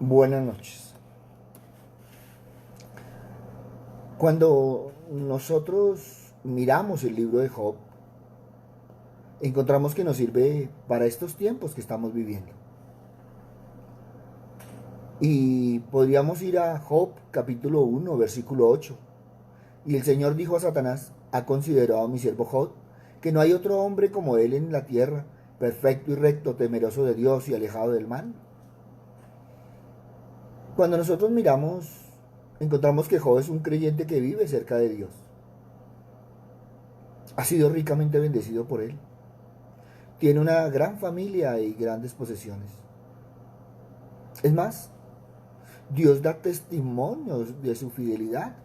Buenas noches. Cuando nosotros miramos el libro de Job, encontramos que nos sirve para estos tiempos que estamos viviendo. Y podríamos ir a Job capítulo 1, versículo 8. Y el Señor dijo a Satanás: ¿ha considerado mi siervo Job, que no hay otro hombre como él en la tierra, perfecto y recto, temeroso de Dios y alejado del mal? Cuando nosotros miramos, encontramos que Job es un creyente que vive cerca de Dios. Ha sido ricamente bendecido por él. Tiene una gran familia y grandes posesiones. Es más, Dios da testimonios de su fidelidad.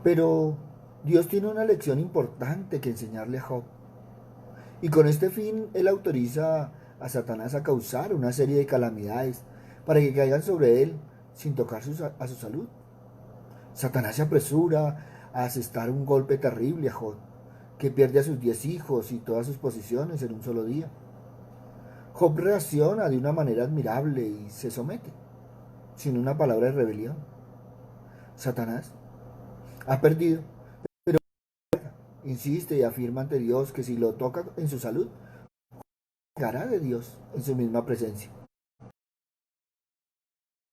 Pero Dios tiene una lección importante que enseñarle a Job. Y con este fin, Él autoriza a Satanás a causar una serie de calamidades para que caigan sobre él sin tocar a su salud. Satanás se apresura a asestar un golpe terrible a Job, que pierde a sus 10 hijos y todas sus posesiones en un solo día. Job reacciona de una manera admirable y se somete, sin una palabra de rebelión. Satanás ha perdido, insiste y afirma ante Dios que si lo toca en su salud, hará de Dios en su misma presencia.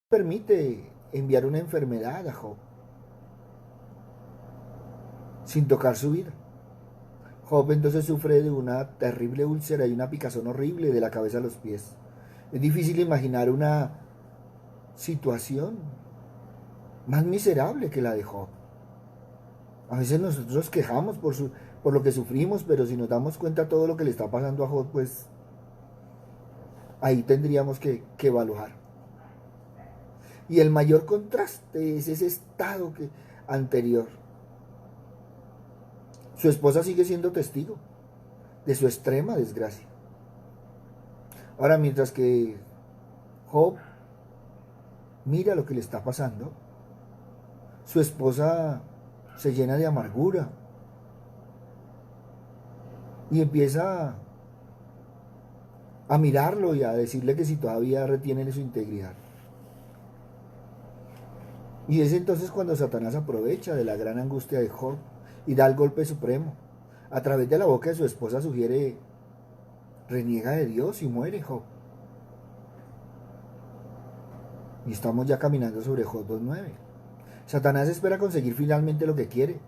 Permite enviar una enfermedad a Job sin tocar su vida. Job entonces sufre de una terrible úlcera y una picazón horrible de la cabeza a los pies. Es difícil imaginar una situación más miserable que la de Job. A veces nosotros quejamos por lo que sufrimos, pero si nos damos cuenta de todo lo que le está pasando a Job, pues ahí tendríamos que evaluar. Y el mayor contraste es ese estado anterior. Su esposa sigue siendo testigo de su extrema desgracia. Ahora, mientras que Job mira lo que le está pasando, su esposa se llena de amargura y empieza a mirarlo y a decirle que si todavía retiene su integridad. Y es entonces cuando Satanás aprovecha de la gran angustia de Job y da el golpe supremo. A través de la boca de su esposa sugiere: reniega de Dios y muere Job. Y estamos ya caminando sobre Job 2:9. Satanás espera conseguir finalmente lo que quiere.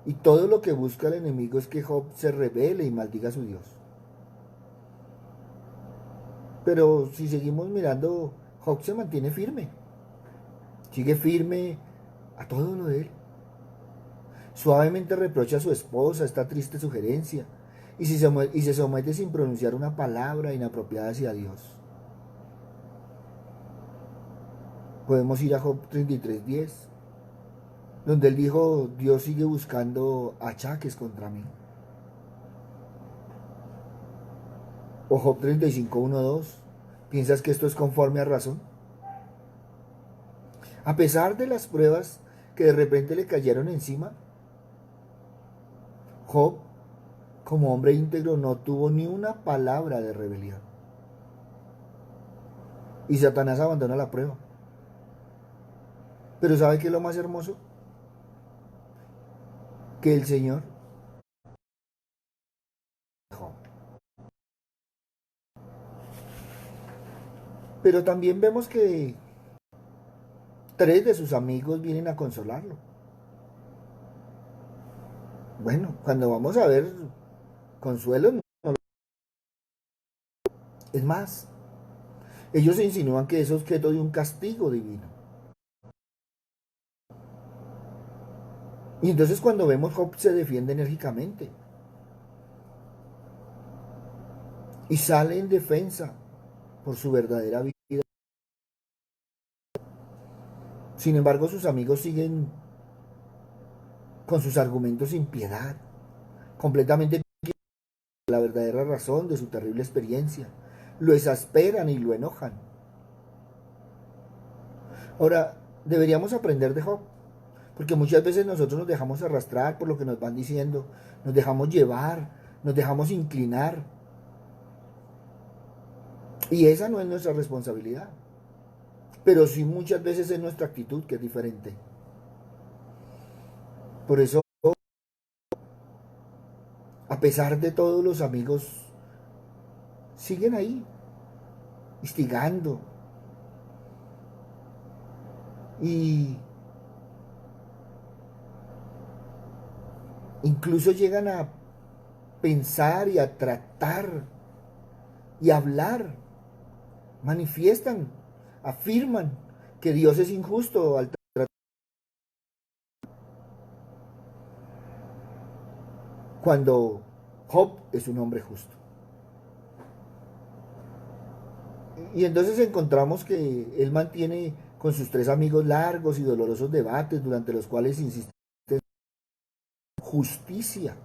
Y todo lo que busca el enemigo es que Job se rebele y maldiga a su Dios. Pero si seguimos mirando, Job se mantiene firme. Sigue firme a todo lo de él. Suavemente reprocha a su esposa esta triste sugerencia y se somete sin pronunciar una palabra inapropiada hacia Dios. Podemos ir a Job 33:10, donde él dijo: Dios sigue buscando achaques contra mí. O Job 35:1-2, ¿piensas que esto es conforme a razón? A pesar de las pruebas que de repente le cayeron encima, Job, como hombre íntegro, no tuvo ni una palabra de rebelión. Y Satanás abandona la prueba. Pero ¿sabe qué es lo más hermoso? Que el Señor dejó. Pero también vemos que 3 de sus amigos vienen a consolarlo. Bueno, cuando vamos a ver consuelo, es más, ellos se insinúan que es objeto de un castigo divino. Y entonces cuando vemos, Job se defiende enérgicamente y sale en defensa por su verdadera vida. Sin embargo, sus amigos siguen con sus argumentos sin piedad, completamente la verdadera razón de su terrible experiencia. Lo exasperan y lo enojan. Ahora, deberíamos aprender de Job, porque muchas veces nosotros nos dejamos arrastrar por lo que nos van diciendo, nos dejamos llevar nos dejamos inclinar. Y esa no es nuestra responsabilidad. Pero sí muchas veces es nuestra actitud que es diferente. Por eso, a pesar de todo, los amigos siguen ahí, instigando. Y incluso llegan a pensar y a tratar y a hablar. Manifiestan, afirman que Dios es injusto al cuando Job es un hombre justo. Y entonces encontramos que él mantiene con sus tres amigos largos y dolorosos debates durante los cuales insiste en justicia.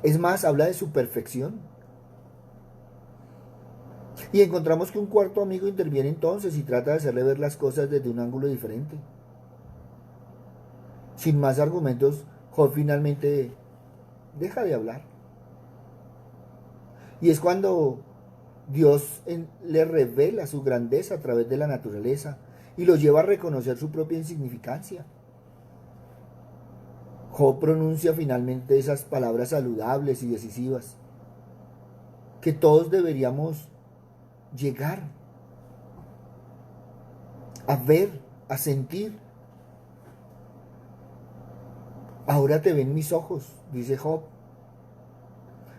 Es más, habla de su perfección. Y encontramos que un cuarto amigo interviene entonces y trata de hacerle ver las cosas desde un ángulo diferente. Sin más argumentos, Job finalmente deja de hablar. Y es cuando Dios le revela su grandeza a través de la naturaleza y lo lleva a reconocer su propia insignificancia. Job pronuncia finalmente esas palabras saludables y decisivas que todos deberíamos llegar a ver, a sentir. Ahora te ven mis ojos, dice Job,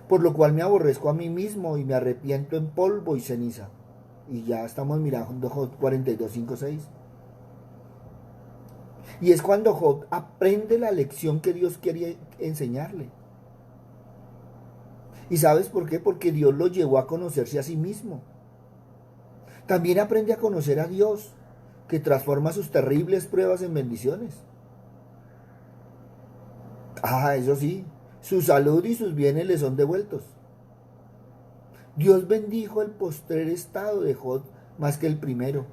por lo cual me aborrezco a mí mismo y me arrepiento en polvo y ceniza. Y ya estamos mirando Job 42, 5, 6. Y es cuando Job aprende la lección que Dios quería enseñarle. ¿Y sabes por qué? Porque Dios lo llevó a conocerse a sí mismo. También aprende a conocer a Dios, que transforma sus terribles pruebas en bendiciones. Ah, eso sí, su salud y sus bienes le son devueltos. Dios bendijo el postrer estado de Job más que el primero.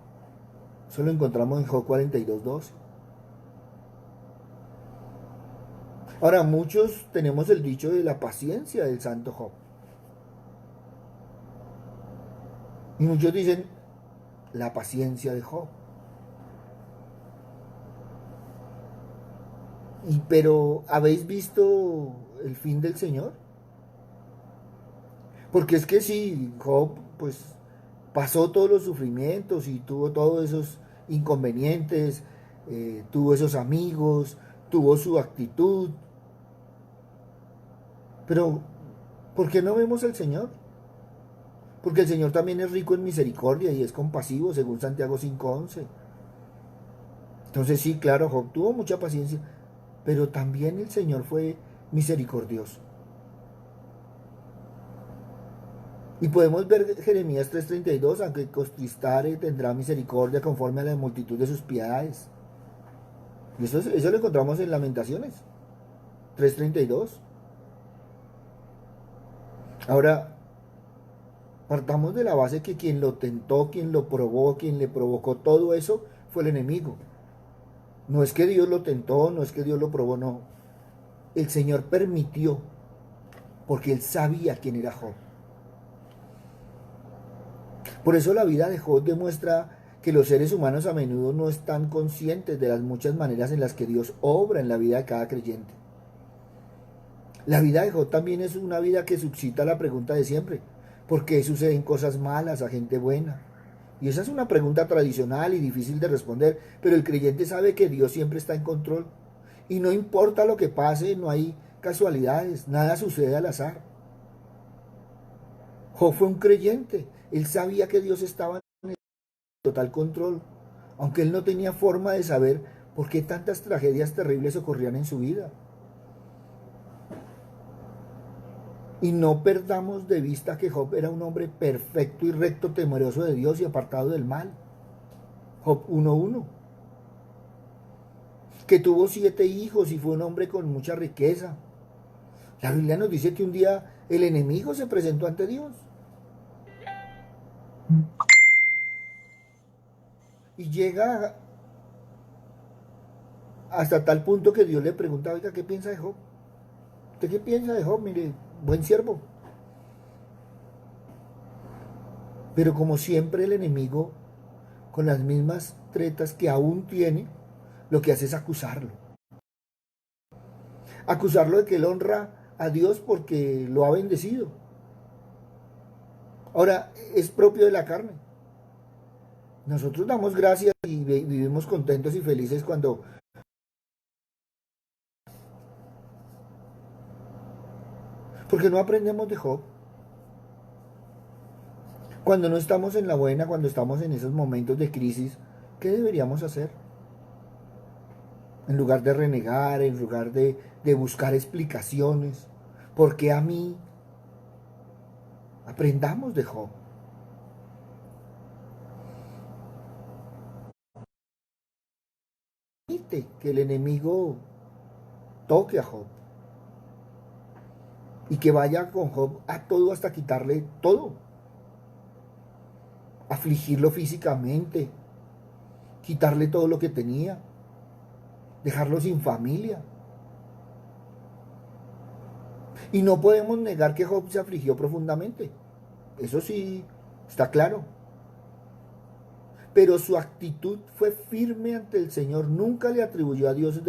Eso lo encontramos en Job 42, 12. Ahora, muchos tenemos el dicho de la paciencia del santo Job. Y muchos dicen la paciencia de Job. Pero ¿habéis visto el fin del Señor? Porque es que sí, Job pues pasó todos los sufrimientos y tuvo todos esos inconvenientes, tuvo esos amigos, tuvo su actitud. Pero ¿por qué no vemos al Señor? Porque el Señor también es rico en misericordia y es compasivo, según Santiago 5:11. Entonces sí, claro, Job tuvo mucha paciencia, pero también el Señor fue misericordioso. Y podemos ver Jeremías 3:32, aunque contristare tendrá misericordia conforme a la multitud de sus piedades. Y eso lo encontramos en Lamentaciones 3:32. Ahora, partamos de la base que quien lo tentó, quien lo probó, quien le provocó todo eso, fue el enemigo. No es que Dios lo tentó, no es que Dios lo probó, no. El Señor permitió, porque Él sabía quién era Job. Por eso la vida de Job demuestra que los seres humanos a menudo no están conscientes de las muchas maneras en las que Dios obra en la vida de cada creyente. La vida de Job también es una vida que suscita la pregunta de siempre: ¿por qué suceden cosas malas a gente buena? Y esa es una pregunta tradicional y difícil de responder, pero el creyente sabe que Dios siempre está en control. Y no importa lo que pase, no hay casualidades, nada sucede al azar. Job fue un creyente, él sabía que Dios estaba en total control, aunque él no tenía forma de saber por qué tantas tragedias terribles ocurrían en su vida. Y no perdamos de vista que Job era un hombre perfecto y recto, temeroso de Dios y apartado del mal. Job 1:1. Que tuvo 7 hijos y fue un hombre con mucha riqueza. La Biblia nos dice que un día el enemigo se presentó ante Dios. Y llega hasta tal punto que Dios le pregunta: oiga, ¿qué piensa de Job? ¿Usted qué piensa de Job? Mire, buen siervo. Pero como siempre el enemigo, con las mismas tretas que aún tiene, lo que hace es acusarlo. Acusarlo de que él honra a Dios porque lo ha bendecido. Ahora, es propio de la carne. Nosotros damos gracias y vivimos contentos y felices cuando... Porque no aprendemos de Job. Cuando no estamos en la buena, cuando estamos en esos momentos de crisis, ¿qué deberíamos hacer? En lugar de renegar, en lugar de buscar explicaciones. ¿Por qué a mí? Aprendamos de Job. Permite que el enemigo toque a Job y que vaya con Job a todo hasta quitarle todo, afligirlo físicamente, quitarle todo lo que tenía, dejarlo sin familia. Y no podemos negar que Job se afligió profundamente, eso sí está claro, pero su actitud fue firme ante el Señor, nunca le atribuyó a Dios.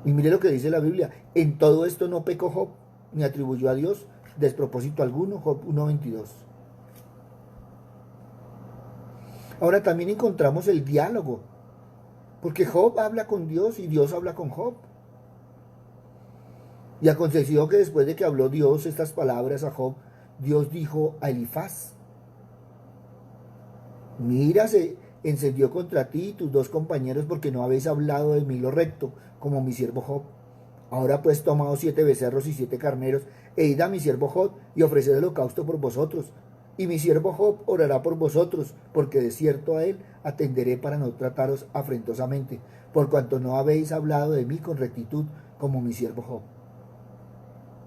Y mire lo que dice la Biblia, en todo esto no pecó Job, ni atribuyó a Dios despropósito alguno, Job 1:22. Ahora también encontramos el diálogo, porque Job habla con Dios y Dios habla con Job. Y aconteció que después de que habló Dios estas palabras a Job, Dios dijo a Elifaz: mira, se encendió contra ti y tus dos compañeros porque no habéis hablado de mí lo recto, como mi siervo Job. Ahora pues tomaos 7 becerros y 7 carneros, e id a mi siervo Job y ofreced holocausto por vosotros. Y mi siervo Job orará por vosotros, porque de cierto a él atenderé para no trataros afrentosamente, por cuanto no habéis hablado de mí con rectitud, como mi siervo Job.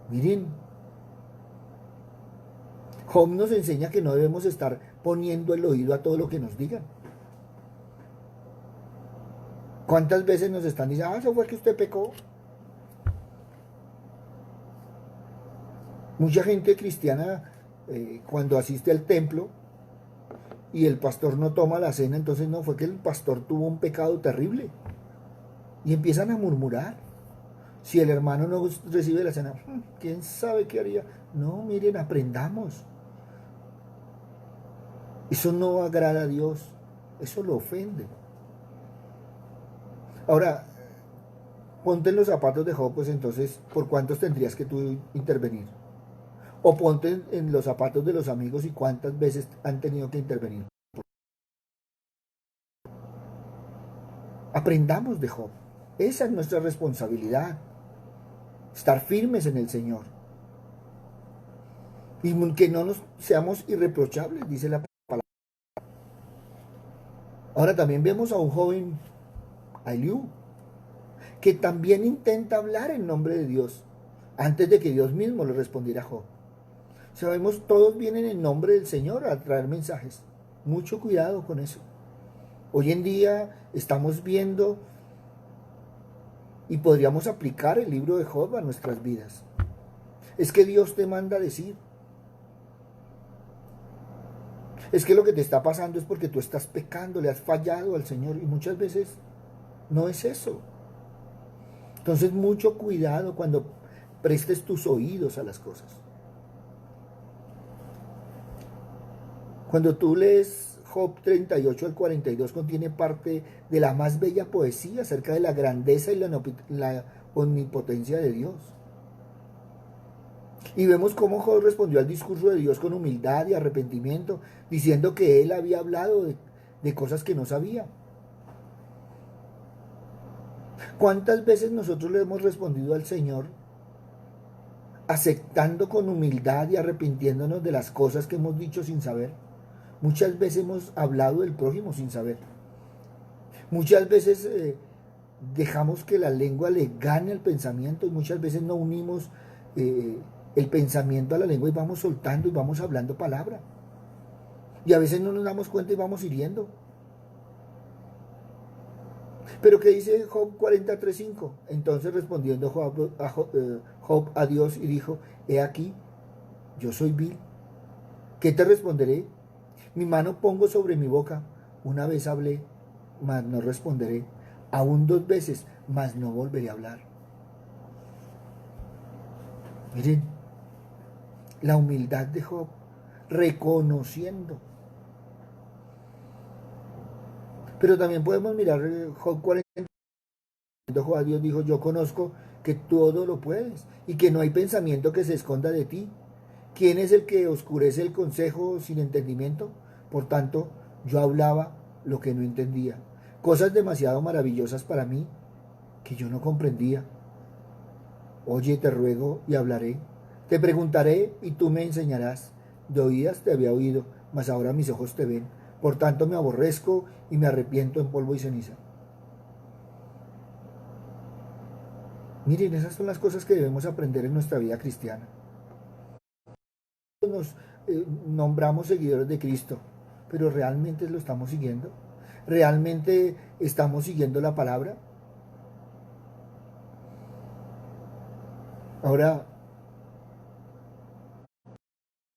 Miren, Job nos enseña que no debemos estar poniendo el oído a todo lo que nos digan. ¿Cuántas veces nos están diciendo, eso fue que usted pecó? Mucha gente cristiana, cuando asiste al templo y el pastor no toma la cena, entonces no, fue que el pastor tuvo un pecado terrible. Y empiezan a murmurar. Si el hermano no recibe la cena, ¿quién sabe qué haría? No, miren, aprendamos. Eso no agrada a Dios, eso lo ofende. Ahora, ponte en los zapatos de Job, pues entonces, ¿por cuántos tendrías que tú intervenir? O ponte en los zapatos de los amigos y cuántas veces han tenido que intervenir. Aprendamos de Job. Esa es nuestra responsabilidad. Estar firmes en el Señor. Y que no nos seamos irreprochables, dice la palabra. Ahora también vemos a un joven, a Eliú, que también intenta hablar en nombre de Dios, antes de que Dios mismo le respondiera a Job. Sabemos, todos vienen en nombre del Señor a traer mensajes. Mucho cuidado con eso. Hoy en día estamos viendo y podríamos aplicar el libro de Job a nuestras vidas. Es que Dios te manda a decir. Es que lo que te está pasando es porque tú estás pecando, le has fallado al Señor y muchas veces no es eso. Entonces mucho cuidado cuando prestes tus oídos a las cosas. Cuando tú lees Job 38 al 42 contiene parte de la más bella poesía acerca de la grandeza y la omnipotencia de Dios. Y vemos cómo Job respondió al discurso de Dios con humildad y arrepentimiento, diciendo que él había hablado de cosas que no sabía. ¿Cuántas veces nosotros le hemos respondido al Señor aceptando con humildad y arrepintiéndonos de las cosas que hemos dicho sin saber? Muchas veces hemos hablado del prójimo sin saber. Muchas veces dejamos que la lengua le gane el pensamiento y muchas veces no unimos el pensamiento a la lengua y vamos soltando y vamos hablando palabra. Y a veces no nos damos cuenta y vamos hiriendo. Pero ¿qué dice Job 43:5? Entonces respondiendo Job a Dios y dijo, he aquí, yo soy vil. ¿Qué te responderé? Mi mano pongo sobre mi boca. Una vez hablé, mas no responderé. Aún 2 veces, mas no volveré a hablar. Miren, la humildad de Job, reconociendo. Pero también podemos mirar Job 40. Job a Dios dijo, yo conozco que todo lo puedes y que no hay pensamiento que se esconda de ti. ¿Quién es el que oscurece el consejo sin entendimiento? Por tanto, yo hablaba lo que no entendía, cosas demasiado maravillosas para mí que yo no comprendía. Oye, te ruego y hablaré. Te preguntaré y tú me enseñarás. De oídas te había oído, mas ahora mis ojos te ven. Por tanto me aborrezco y me arrepiento en polvo y ceniza. Miren, esas son las cosas que debemos aprender en nuestra vida cristiana. Nos nombramos seguidores de Cristo, pero ¿realmente lo estamos siguiendo? ¿Realmente estamos siguiendo la palabra? Ahora,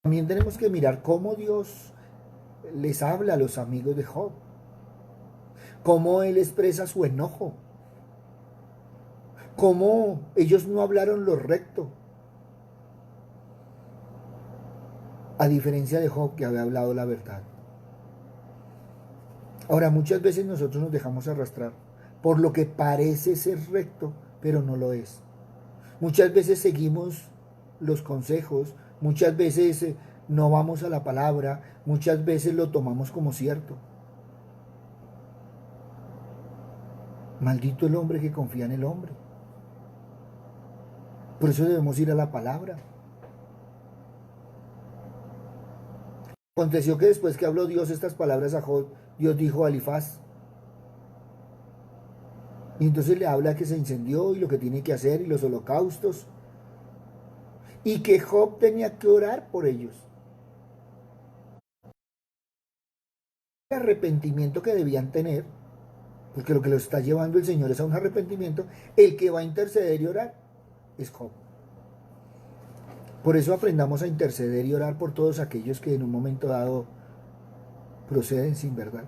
también tenemos que mirar cómo Dios les habla a los amigos de Job, cómo Él expresa su enojo, cómo ellos no hablaron lo recto, a diferencia de Job que había hablado la verdad. Ahora, muchas veces nosotros nos dejamos arrastrar por lo que parece ser recto, pero no lo es. Muchas veces seguimos los consejos, muchas veces no vamos a la palabra, muchas veces lo tomamos como cierto. Maldito el hombre que confía en el hombre. Por eso debemos ir a la palabra. Aconteció que después que habló Dios estas palabras a Job, Dios dijo a Elifaz. Y entonces le habla que se incendió y lo que tiene que hacer y los holocaustos. Y que Job tenía que orar por ellos. El arrepentimiento que debían tener, porque lo que los está llevando el Señor es a un arrepentimiento, el que va a interceder y orar es Job. Por eso aprendamos a interceder y orar por todos aquellos que en un momento dado proceden sin verdad.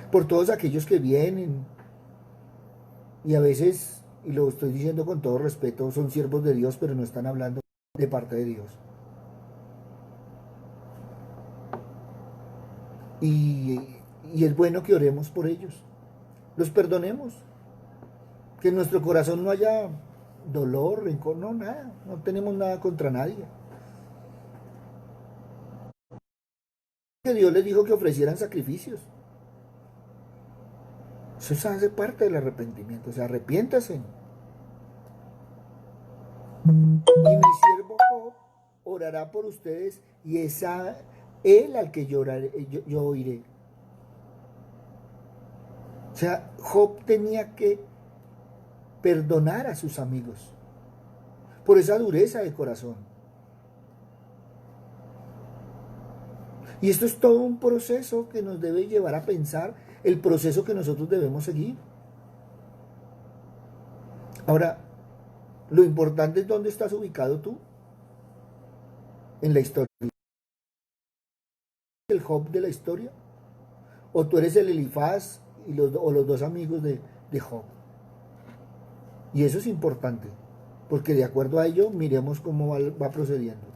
Por todos aquellos que vienen y a veces, y lo estoy diciendo con todo respeto, son siervos de Dios, pero no están hablando de parte de Dios. Y es bueno que oremos por ellos, los perdonemos, que en nuestro corazón no haya dolor, rencor, no, nada, no tenemos nada contra nadie. Que Dios les dijo que ofrecieran sacrificios. Eso hace parte del arrepentimiento, o sea, arrepiéntase. Y mi siervo Job orará por ustedes y es a él al que yo oiré. O sea, Job tenía que perdonar a sus amigos por esa dureza de corazón. Y esto es todo un proceso que nos debe llevar a pensar el proceso que nosotros debemos seguir. Ahora, lo importante es dónde estás ubicado tú en la historia. ¿El Job de la historia? ¿O tú eres el Elifaz o los dos amigos de Job? Y eso es importante, porque de acuerdo a ello miremos cómo va procediendo.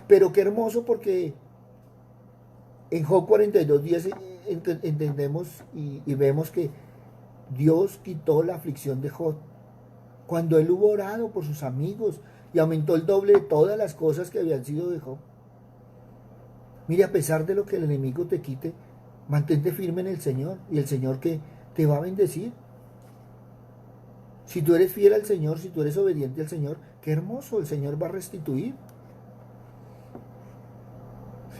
Pero qué hermoso, porque en Job 42:10 entendemos y vemos que Dios quitó la aflicción de Job cuando él hubo orado por sus amigos y aumentó el doble de todas las cosas que habían sido de Job. Mire, a pesar de lo que el enemigo te quite, mantente firme en el Señor, y el Señor que te va a bendecir. Si tú eres fiel al Señor, si tú eres obediente al Señor, qué hermoso, el Señor va a restituir.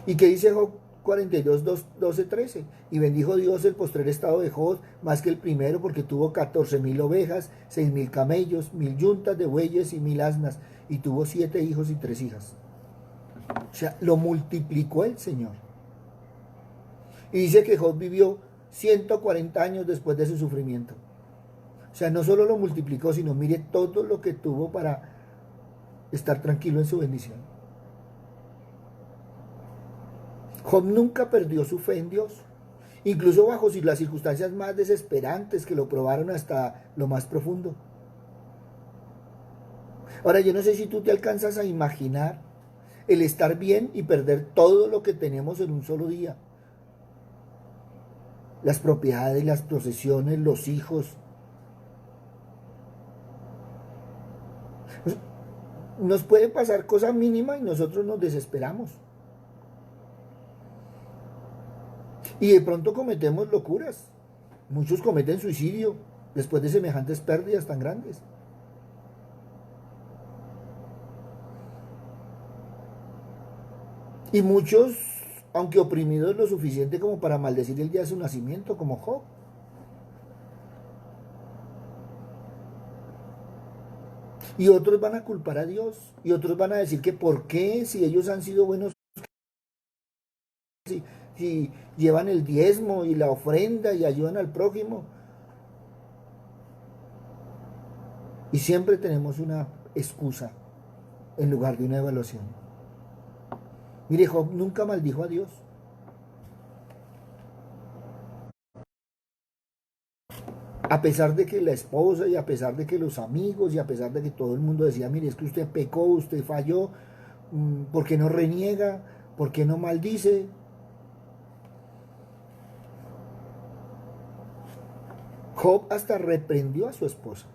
¿Y qué dice Job 42:12-13? Y bendijo Dios el postrer estado de Job más que el primero, porque tuvo 14,000 ovejas, 6,000 camellos, 1,000 yuntas de bueyes y 1,000 asnas, y tuvo 7 hijos y 3 hijas. O sea, lo multiplicó el Señor. Y dice que Job vivió 140 años después de su sufrimiento. O sea, no solo lo multiplicó, sino mire todo lo que tuvo para estar tranquilo en su bendición. Job nunca perdió su fe en Dios, incluso bajo las circunstancias más desesperantes que lo probaron hasta lo más profundo. Ahora, yo no sé si tú te alcanzas a imaginar el estar bien y perder todo lo que tenemos en un solo día. Las propiedades, las posesiones, los hijos. Nos puede pasar cosa mínima y nosotros nos desesperamos. Y de pronto cometemos locuras. Muchos cometen suicidio después de semejantes pérdidas tan grandes. Y muchos, aunque oprimidos lo suficiente como para maldecir el día de su nacimiento, como Job. Y otros van a culpar a Dios. Y otros van a decir que por qué, si ellos han sido buenos, si llevan el diezmo y la ofrenda y ayudan al prójimo. Y siempre tenemos una excusa en lugar de una evaluación. Mire, Job nunca maldijo a Dios. A pesar de que la esposa y a pesar de que los amigos y a pesar de que todo el mundo decía, mire, es que usted pecó, usted falló, ¿por qué no reniega? ¿Por qué no maldice? Job hasta reprendió a su esposa.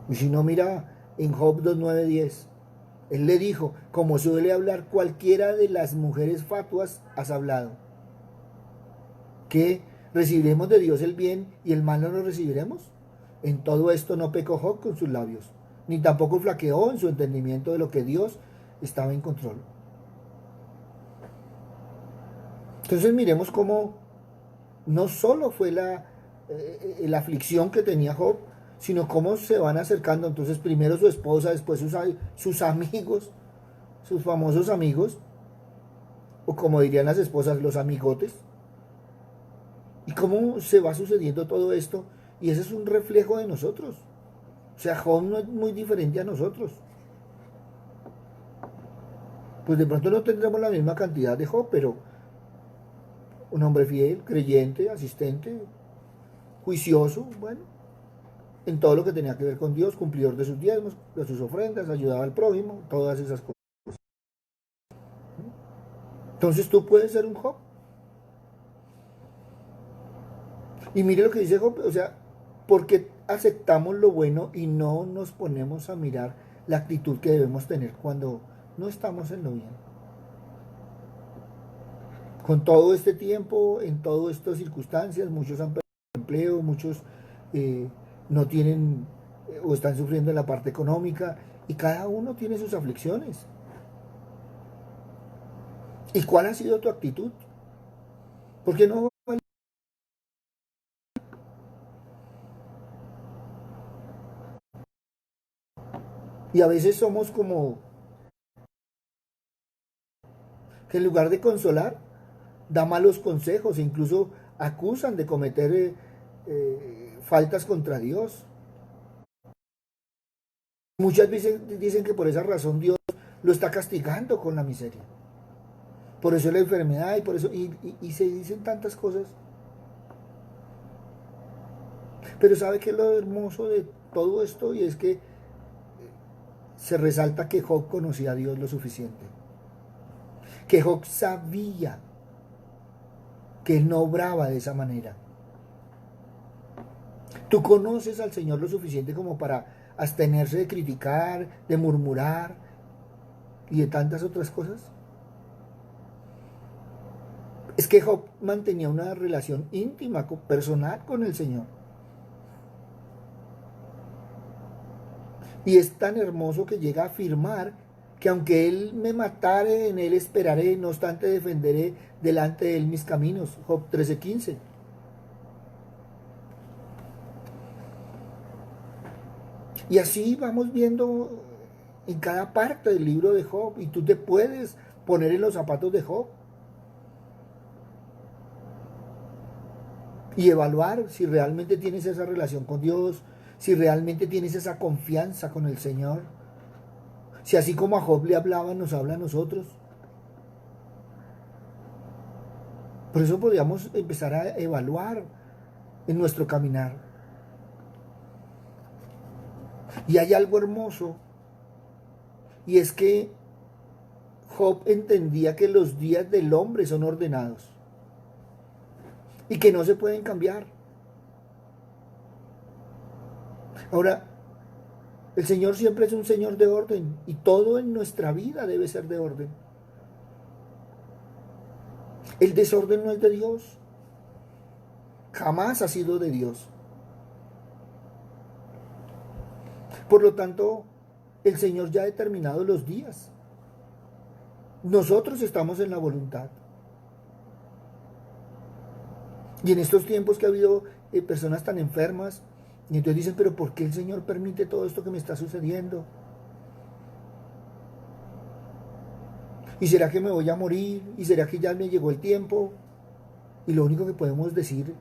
Y si no, mira en Job 2:9-10. Él le dijo, como suele hablar cualquiera de las mujeres fatuas, has hablado. ¿Que recibiremos de Dios el bien y el mal no lo recibiremos? En todo esto no pecó Job con sus labios, ni tampoco flaqueó en su entendimiento de lo que Dios estaba en control. Entonces miremos cómo no solo fue la aflicción que tenía Job, sino cómo se van acercando. Entonces primero su esposa, después sus amigos, sus famosos amigos, o como dirían las esposas, los amigotes. Y cómo se va sucediendo todo esto. Y ese es un reflejo de nosotros. O sea, Job no es muy diferente a nosotros. Pues de pronto no tendremos la misma cantidad de Job, pero un hombre fiel, creyente, asistente, juicioso, bueno, en todo lo que tenía que ver con Dios, cumplidor de sus diezmos, de sus ofrendas, ayudaba al prójimo, todas esas cosas. Entonces tú puedes ser un Job. Y mire lo que dice Job, o sea, ¿por qué aceptamos lo bueno y no nos ponemos a mirar la actitud que debemos tener cuando no estamos en lo bien? Con todo este tiempo, en todas estas circunstancias, muchos han perdido empleo, muchos no tienen o están sufriendo en la parte económica, y cada uno tiene sus aflicciones. ¿Y cuál ha sido tu actitud? ¿Por qué no? Y a veces somos como que en lugar de consolar, da malos consejos e incluso acusan de cometer faltas contra Dios. Muchas veces dicen que por esa razón Dios lo está castigando con la miseria. Por eso la enfermedad y por eso, y se dicen tantas cosas. Pero ¿sabe qué es lo hermoso de todo esto? Y es que se resalta que Job conocía a Dios lo suficiente. Que Job sabía que él no obraba de esa manera. ¿Tú conoces al Señor lo suficiente como para abstenerse de criticar, de murmurar y de tantas otras cosas? Es que Job mantenía una relación íntima, personal con el Señor. Y es tan hermoso que llega a afirmar que aunque Él me matare, en Él esperaré, no obstante defenderé delante de Él mis caminos. Job 13:15. Y así vamos viendo en cada parte del libro de Job, y tú te puedes poner en los zapatos de Job. y evaluar si realmente tienes esa relación con Dios, si realmente tienes esa confianza con el Señor, si así como a Job le hablaba, nos habla a nosotros. Por eso podríamos empezar a evaluar en nuestro caminar. Y hay algo hermoso, y es que Job entendía que los días del hombre son ordenados y que no se pueden cambiar. Ahora, el Señor siempre es un Señor de orden y todo en nuestra vida debe ser de orden. El desorden no es de Dios, jamás ha sido de Dios. Por lo tanto, el Señor ya ha determinado los días. Nosotros estamos en la voluntad. Y en estos tiempos que ha habido personas tan enfermas, y entonces dicen, pero ¿por qué el Señor permite todo esto que me está sucediendo? ¿Y será que me voy a morir? ¿Y será que ya me llegó el tiempo? Y lo único que podemos decir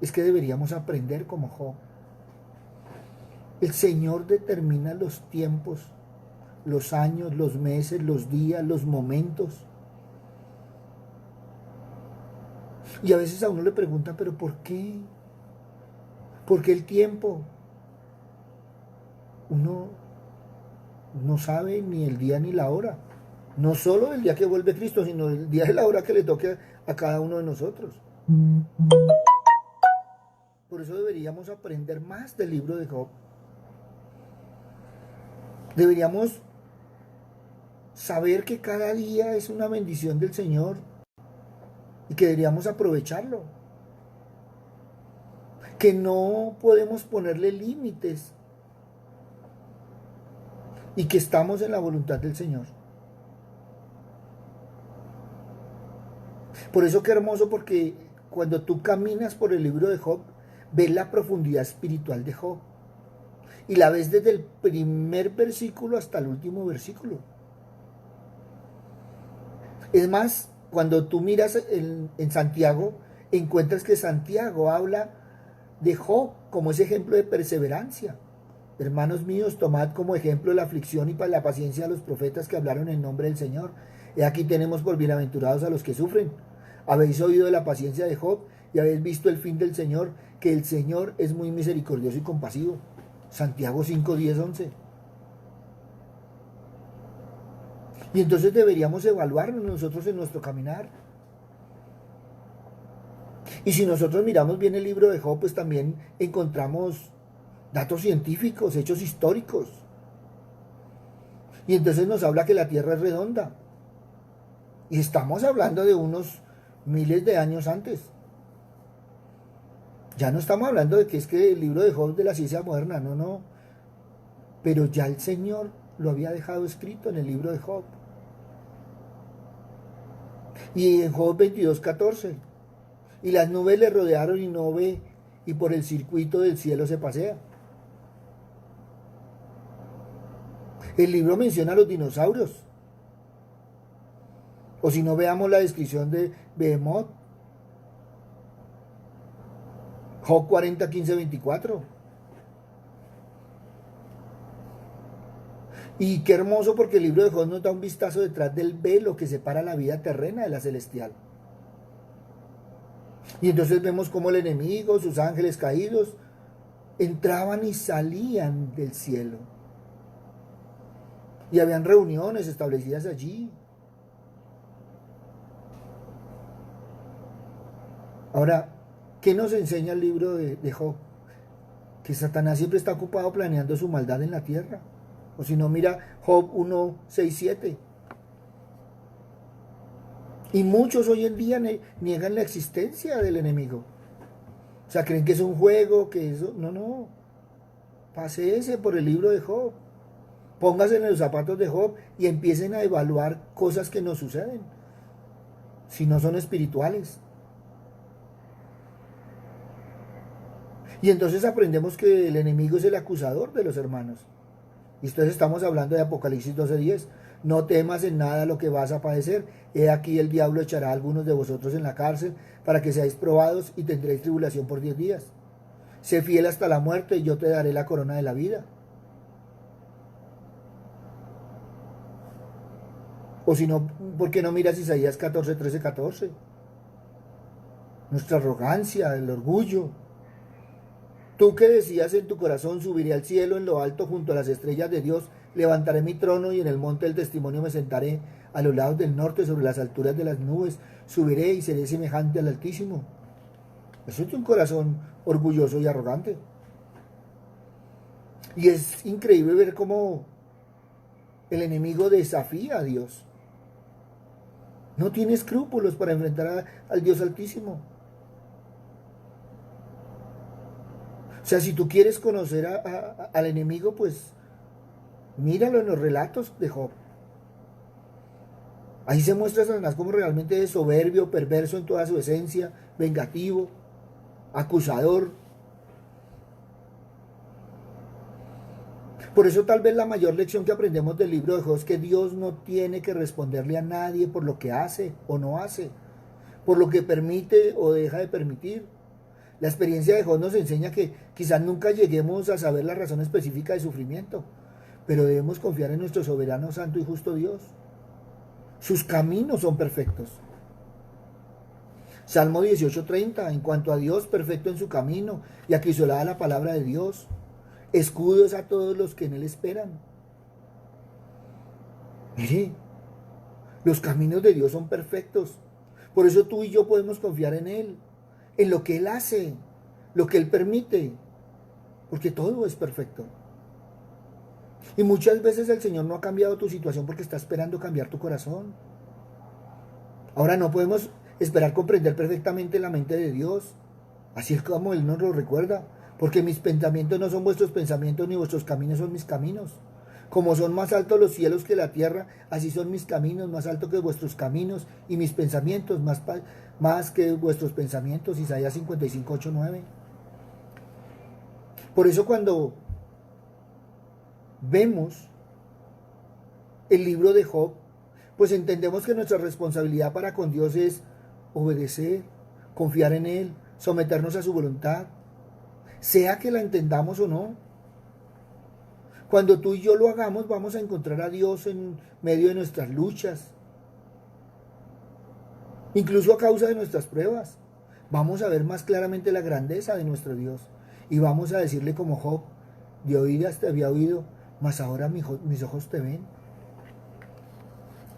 es que deberíamos aprender como Job. El Señor determina los tiempos, los años, los meses, los días, los momentos. Y a veces a uno le preguntan, ¿pero por qué? ¿Por qué el tiempo? Uno no sabe ni el día ni la hora. No solo el día que vuelve Cristo, sino el día y la hora que le toque a cada uno de nosotros. Por eso deberíamos aprender más del libro de Job. Deberíamos saber que cada día es una bendición del Señor y que deberíamos aprovecharlo. Que no podemos ponerle límites y que estamos en la voluntad del Señor. Por eso qué hermoso, porque cuando tú caminas por el libro de Job, ves la profundidad espiritual de Job. Y la ves desde el primer versículo hasta el último versículo. Es más, cuando tú miras en Santiago, encuentras que Santiago habla de Job como ese ejemplo de perseverancia. Hermanos míos, tomad como ejemplo la aflicción y la paciencia de los profetas que hablaron en nombre del Señor. He aquí tenemos por bienaventurados a los que sufren. Habéis oído de la paciencia de Job y habéis visto el fin del Señor, que el Señor es muy misericordioso y compasivo. Santiago 5, 10, 11. Y entonces deberíamos evaluarnos nosotros en nuestro caminar. Y si nosotros miramos bien el libro de Job, pues también encontramos datos científicos, hechos históricos. Y entonces nos habla que la Tierra es redonda. Y estamos hablando de unos miles de años antes. Ya no estamos hablando de que es que el libro de Job de la ciencia moderna, no, no. Pero ya el Señor lo había dejado escrito en el libro de Job. Y en Job 22, 14. Y las nubes le rodearon y no ve, y por el circuito del cielo se pasea. El libro menciona a los dinosaurios. O si no, veamos la descripción de Behemoth. Job 40, 15, 24. Y qué hermoso, porque el libro de Job nos da un vistazo detrás del velo que separa la vida terrena de la celestial. Y entonces vemos cómo el enemigo, sus ángeles caídos, entraban y salían del cielo. Y habían reuniones establecidas allí. Ahora, ¿qué nos enseña el libro de Job? Que Satanás siempre está ocupado planeando su maldad en la tierra. O si no, mira Job 1, 6, 7. Y muchos hoy en día niegan la existencia del enemigo. O sea, creen que es un juego, que eso... No, no. Paséese por el libro de Job. Póngase en los zapatos de Job y empiecen a evaluar cosas que nos suceden. Si no son espirituales. Y entonces aprendemos que el enemigo es el acusador de los hermanos. Y entonces estamos hablando de Apocalipsis 12:10. No temas en nada lo que vas a padecer. He aquí el diablo echará a algunos de vosotros en la cárcel para que seáis probados y tendréis tribulación por 10 días. Sé fiel hasta la muerte y yo te daré la corona de la vida. O si no, ¿por qué no miras Isaías 14, 13, 14? Nuestra arrogancia, el orgullo. Tú que decías en tu corazón, subiré al cielo en lo alto junto a las estrellas de Dios, levantaré mi trono y en el monte del testimonio me sentaré a los lados del norte sobre las alturas de las nubes, subiré y seré semejante al Altísimo. Eso es un corazón orgulloso y arrogante. Y es increíble ver cómo el enemigo desafía a Dios. No tiene escrúpulos para enfrentar al Dios Altísimo. O sea, si tú quieres conocer al enemigo, pues míralo en los relatos de Job. Ahí se muestra a Satanás como realmente es soberbio, perverso en toda su esencia, vengativo, acusador. Por eso tal vez la mayor lección que aprendemos del libro de Job es que Dios no tiene que responderle a nadie por lo que hace o no hace, por lo que permite o deja de permitir. La experiencia de Job nos enseña que quizás nunca lleguemos a saber la razón específica del sufrimiento, pero debemos confiar en nuestro soberano, santo y justo Dios. Sus caminos son perfectos. Salmo 18:30, en cuanto a Dios, perfecto en su camino y acrisolada la palabra de Dios. Escudo es a todos los que en él esperan. Mire, los caminos de Dios son perfectos. Por eso tú y yo podemos confiar en él, en lo que él hace, lo que él permite, porque todo es perfecto. Y muchas veces el Señor no ha cambiado tu situación porque está esperando cambiar tu corazón. Ahora no podemos esperar comprender perfectamente la mente de Dios, así es como Él nos lo recuerda, porque mis pensamientos no son vuestros pensamientos ni vuestros caminos son mis caminos. Como son más altos los cielos que la tierra, así son mis caminos más altos que vuestros caminos y mis pensamientos más que vuestros pensamientos. Isaías 55, 8, 9. Por eso cuando vemos el libro de Job, pues entendemos que nuestra responsabilidad para con Dios es obedecer, confiar en Él, someternos a su voluntad, sea que la entendamos o no. Cuando tú y yo lo hagamos, vamos a encontrar a Dios en medio de nuestras luchas, incluso a causa de nuestras pruebas. Vamos a ver más claramente la grandeza de nuestro Dios y vamos a decirle como Job: de oídas te había oído, mas ahora mis ojos te ven.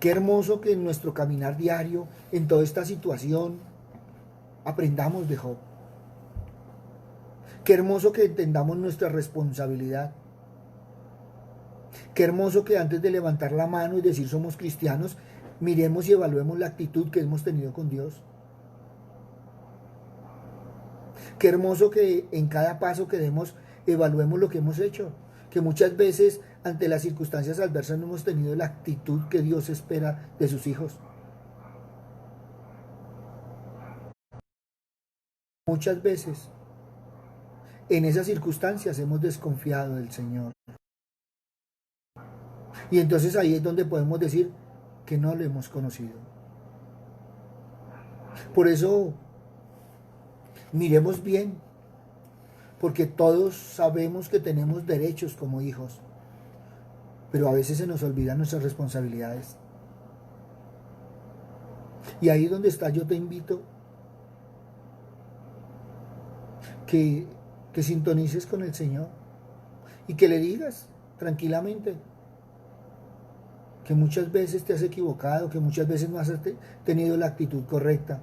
Qué hermoso que en nuestro caminar diario, en toda esta situación, aprendamos de Job. Qué hermoso que entendamos nuestra responsabilidad. Qué hermoso que antes de levantar la mano y decir somos cristianos, miremos y evaluemos la actitud que hemos tenido con Dios. Qué hermoso que en cada paso que demos evaluemos lo que hemos hecho. Que muchas veces ante las circunstancias adversas no hemos tenido la actitud que Dios espera de sus hijos. Muchas veces en esas circunstancias hemos desconfiado del Señor. Y entonces ahí es donde podemos decir que no lo hemos conocido. Por eso, miremos bien, porque todos sabemos que tenemos derechos como hijos, pero a veces se nos olvidan nuestras responsabilidades. Y ahí donde está, yo te invito que sintonices con el Señor y que le digas tranquilamente que muchas veces te has equivocado, que muchas veces no has tenido la actitud correcta,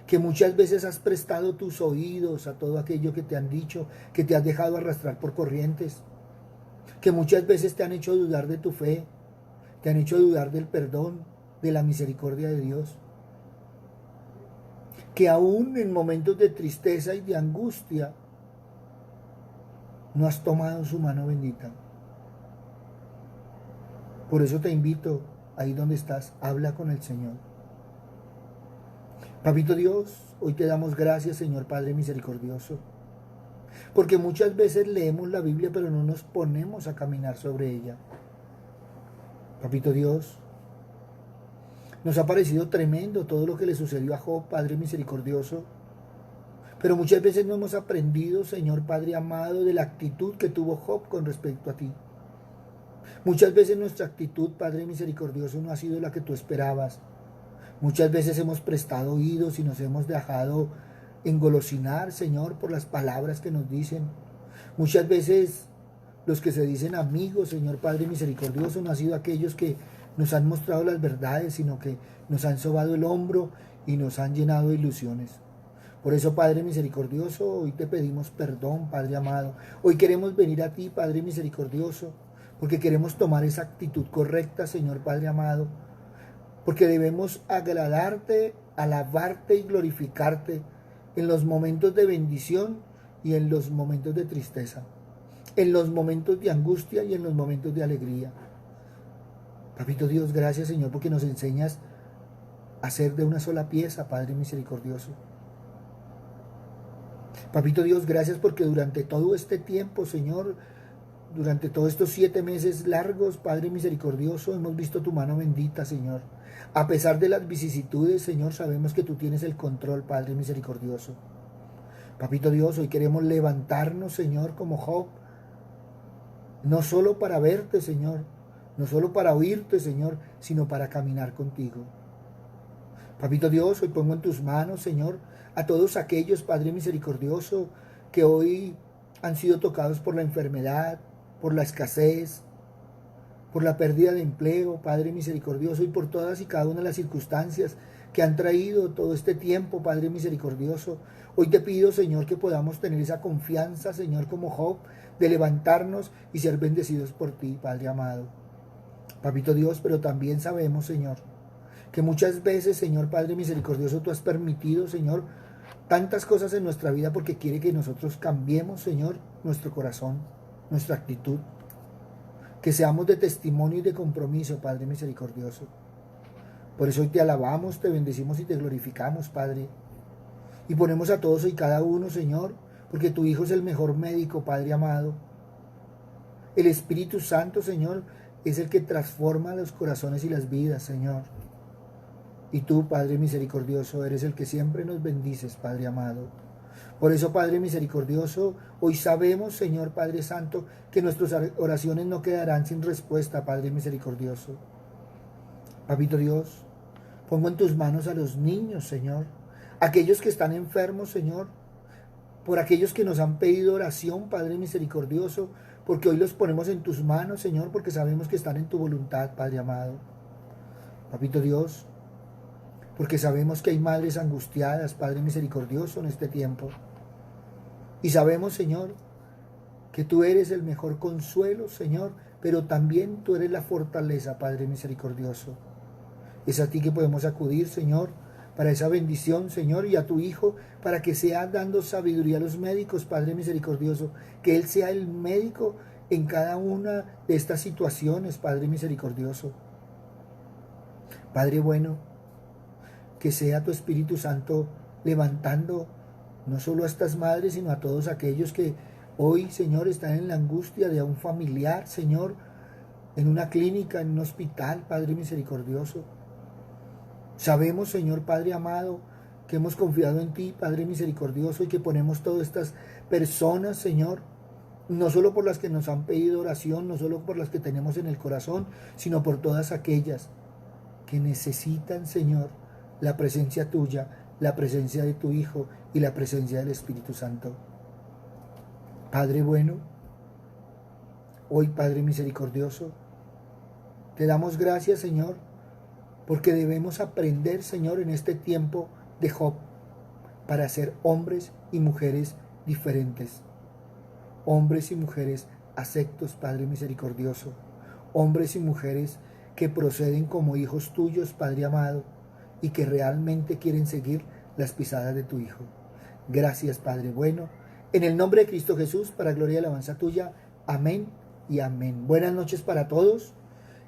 que muchas veces has prestado tus oídos a todo aquello que te han dicho, que te has dejado arrastrar por corrientes, que muchas veces te han hecho dudar de tu fe, te han hecho dudar del perdón, de la misericordia de Dios, que aún en momentos de tristeza y de angustia no has tomado su mano bendita. Por eso te invito, ahí donde estás, habla con el Señor. Papito Dios, hoy te damos gracias, Señor Padre misericordioso, porque muchas veces leemos la Biblia pero no nos ponemos a caminar sobre ella. Papito Dios, nos ha parecido tremendo todo lo que le sucedió a Job, Padre misericordioso, pero muchas veces no hemos aprendido, Señor Padre amado, de la actitud que tuvo Job con respecto a ti. Muchas veces nuestra actitud, Padre misericordioso, no ha sido la que tú esperabas. Muchas veces hemos prestado oídos y nos hemos dejado engolosinar, Señor, por las palabras que nos dicen. Muchas veces los que se dicen amigos, Señor Padre misericordioso, no han sido aquellos que nos han mostrado las verdades, sino que nos han sobado el hombro y nos han llenado de ilusiones. Por eso, Padre misericordioso, hoy te pedimos perdón, Padre amado. Hoy queremos venir a ti, Padre misericordioso, porque queremos tomar esa actitud correcta, Señor Padre amado, porque debemos agradarte, alabarte y glorificarte en los momentos de bendición y en los momentos de tristeza, en los momentos de angustia y en los momentos de alegría. Papito Dios, gracias, Señor, porque nos enseñas a ser de una sola pieza, Padre misericordioso. Papito Dios, gracias porque durante todo este tiempo, Señor, durante todos estos 7 meses largos, Padre misericordioso, hemos visto tu mano bendita, Señor. A pesar de las vicisitudes, Señor, sabemos que tú tienes el control, Padre misericordioso. Papito Dios, hoy queremos levantarnos, Señor, como Job, no solo para verte, Señor, no solo para oírte, Señor, sino para caminar contigo. Papito Dios, hoy pongo en tus manos, Señor, a todos aquellos, Padre misericordioso, que hoy han sido tocados por la enfermedad, por la escasez, por la pérdida de empleo, Padre misericordioso, y por todas y cada una de las circunstancias que han traído todo este tiempo, Padre misericordioso. Hoy te pido, Señor, que podamos tener esa confianza, Señor, como Job, de levantarnos y ser bendecidos por ti, Padre amado. Papito Dios, pero también sabemos, Señor, que muchas veces, Señor Padre misericordioso, tú has permitido, Señor, tantas cosas en nuestra vida porque quiere que nosotros cambiemos, Señor, nuestro corazón, nuestra actitud, que seamos de testimonio y de compromiso, Padre misericordioso. Por eso hoy te alabamos, te bendecimos y te glorificamos, Padre. Y ponemos a todos y cada uno, Señor, porque tu Hijo es el mejor médico, Padre amado. El Espíritu Santo, Señor, es el que transforma los corazones y las vidas, Señor. Y tú, Padre misericordioso, eres el que siempre nos bendices, Padre amado. Por eso, Padre misericordioso, hoy sabemos, Señor Padre Santo, que nuestras oraciones no quedarán sin respuesta, Padre misericordioso. Papito Dios, pongo en tus manos a los niños, Señor, aquellos que están enfermos, Señor, por aquellos que nos han pedido oración, Padre misericordioso, porque hoy los ponemos en tus manos, Señor, porque sabemos que están en tu voluntad, Padre amado. Papito Dios, porque sabemos que hay madres angustiadas, Padre misericordioso, en este tiempo. Y sabemos, Señor, que tú eres el mejor consuelo, Señor, pero también tú eres la fortaleza, Padre misericordioso. Es a ti que podemos acudir, Señor, para esa bendición, Señor, y a tu Hijo, para que sea dando sabiduría a los médicos, Padre misericordioso, que Él sea el médico en cada una de estas situaciones, Padre misericordioso. Padre bueno, que sea tu Espíritu Santo levantando no solo a estas madres, sino a todos aquellos que hoy, Señor, están en la angustia de un familiar, Señor, en una clínica, en un hospital, Padre misericordioso. Sabemos, Señor Padre amado, que hemos confiado en ti, Padre misericordioso, y que ponemos todas estas personas, Señor, no solo por las que nos han pedido oración, no solo por las que tenemos en el corazón, sino por todas aquellas que necesitan, Señor, la presencia tuya, la presencia de tu Hijo y la presencia del Espíritu Santo. Padre bueno, hoy, Padre misericordioso, te damos gracias, Señor, porque debemos aprender, Señor, en este tiempo de Job, para ser hombres y mujeres diferentes. Hombres y mujeres aceptos, Padre misericordioso. Hombres y mujeres que proceden como hijos tuyos, Padre amado, y que realmente quieren seguir las pisadas de tu Hijo. Gracias, Padre bueno. En el nombre de Cristo Jesús, para gloria y alabanza tuya. Amén y amén. Buenas noches para todos.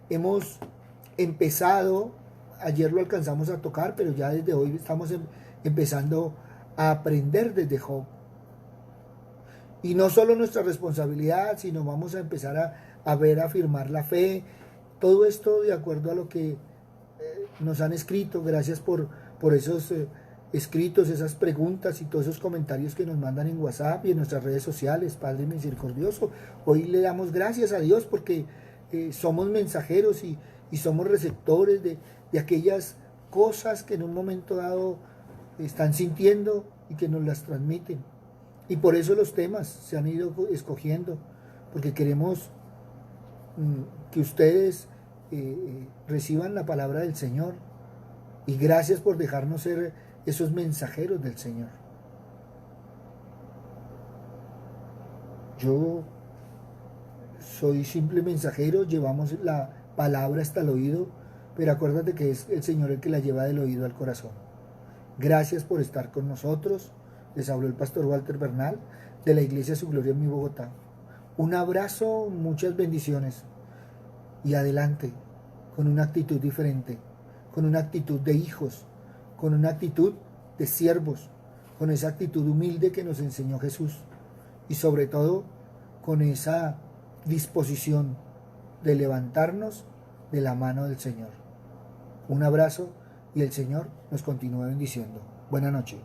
Hemos empezado, ayer lo alcanzamos a tocar, pero ya desde hoy estamos empezando a aprender desde Job. Y no solo nuestra responsabilidad, sino vamos a empezar a ver, a afirmar la fe Todo esto de acuerdo a lo que nos han escrito. Gracias por esos escritos, esas preguntas y todos esos comentarios que nos mandan en WhatsApp y en nuestras redes sociales. Padre misericordioso, hoy le damos gracias a Dios porque somos mensajeros y somos receptores de aquellas cosas que en un momento dado están sintiendo y que nos las transmiten. Y por eso los temas se han ido escogiendo, porque queremos que ustedes reciban la palabra del Señor. Y gracias por dejarnos ser esos mensajeros del Señor. Yo soy simple mensajero, llevamos la palabra hasta el oído, pero acuérdate que es el Señor el que la lleva del oído al corazón. Gracias por estar con nosotros. Les habló el pastor Walter Bernal de la Iglesia Su Gloria en mi Bogotá. Un abrazo, muchas bendiciones y adelante con una actitud diferente, con una actitud de hijos, con una actitud de siervos, con esa actitud humilde que nos enseñó Jesús y sobre todo con esa disposición de levantarnos de la mano del Señor. Un abrazo y el Señor nos continúe bendiciendo. Buenas noches.